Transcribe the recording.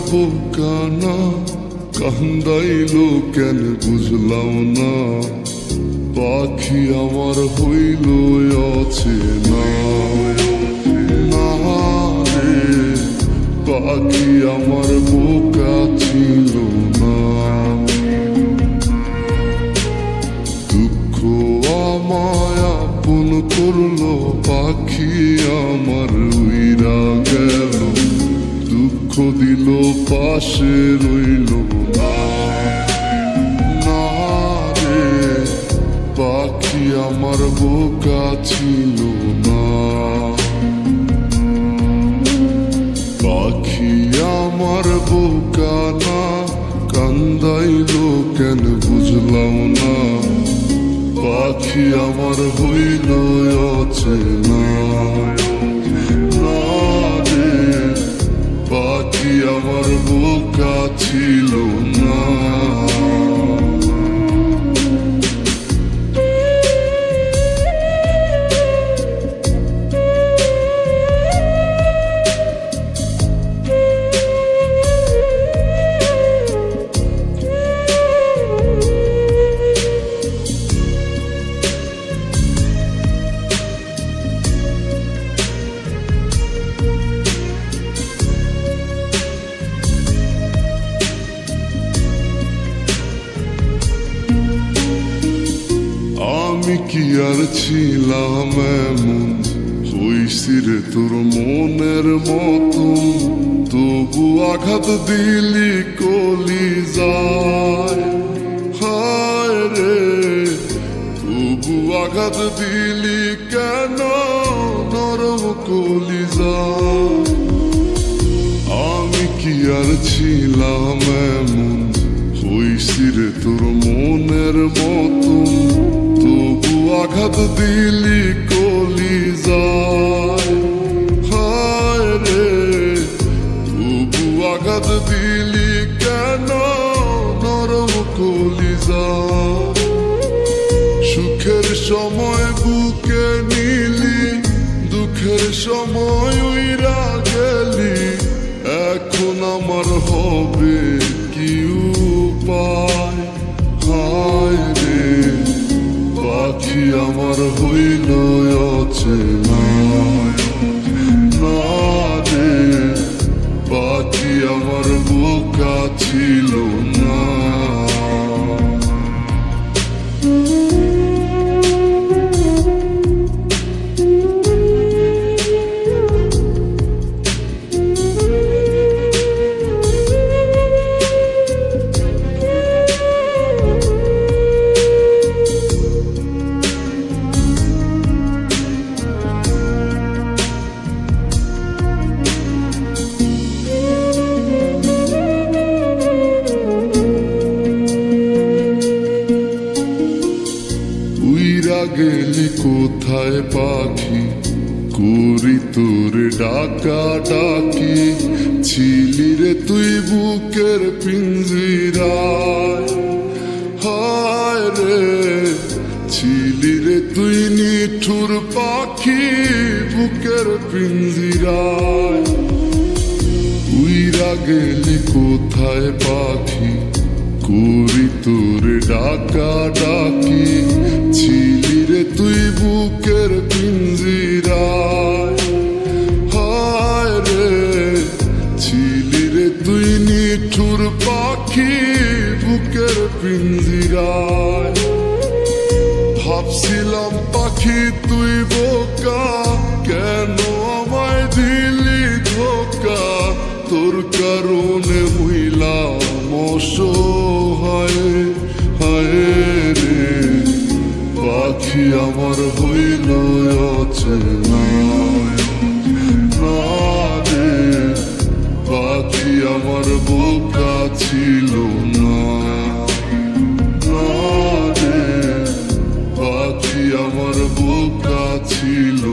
বোকা না, কান্দাইলো কেন বুঝলাম না। পাখি আমার হইল অচেনা, না রে পাখি আমার বোকা ছিল না। দুঃখ আমায় আপন করলো, পাখি আমার উইরা গেল। দুঃখ দিল পাশে রইল না, না রে পাখি আমার বোকা ছিল না। পাখি আমার বোকা না, কান্দাইলো কেন বুঝলাম না। পাখি আমার হইল অচেনা, না রে পাখি আমার বোকা ছিল না। আমি কি আর ছিলাম এমন, হইছি রে তোর মনের মতন। তবু আঘাত দিলি কলিজায়, হায় রে তবু আঘাত দিলি কেন নরম কলিজায়। আমি কি আর ছিলাম এমন, হইছি রে তোর মনের মতন। তবু আঘাত দিলি কলিজায়, হায় রে তবু আঘাত দিলি কেন নরম কলিজায়। সুখের সময় বুকে নিলি, দুঃখের সময় উইরা গেলি। এখন আমার হবে কি উপায়, হায় রে পাখি আমার হইল অচেনা, না রে পাখি আমার বোকা ছিল না। গেলি কোথায় পাখি, করি তোর ডাকা ডাকি। ছিলি রে তুই বুকের পিঞ্জিরায়, হায় রে ছিলি রে তুই নিঠুর পাখি বুকের পিঞ্জিরায়। উইরা গেলি কোথায় পাখি, করি তোর ডাকা ডাকি। ছিলি রে তুই বুকের পিঞ্জিরায়, হায় রে ছিলি রে তুই নিঠুর পাখি বুকের পিঞ্জিরায়। ভাবছিলাম পাখি তুই বোকা, কেন আমায় দিলি ধোকা। তোর কারণে হইলাম অসহায়, হায় রে পাখি আমার হইল অচেনা, না রে পাখি আমার বোকা ছিল না, না রে পাখি আমার বোকা ছিল।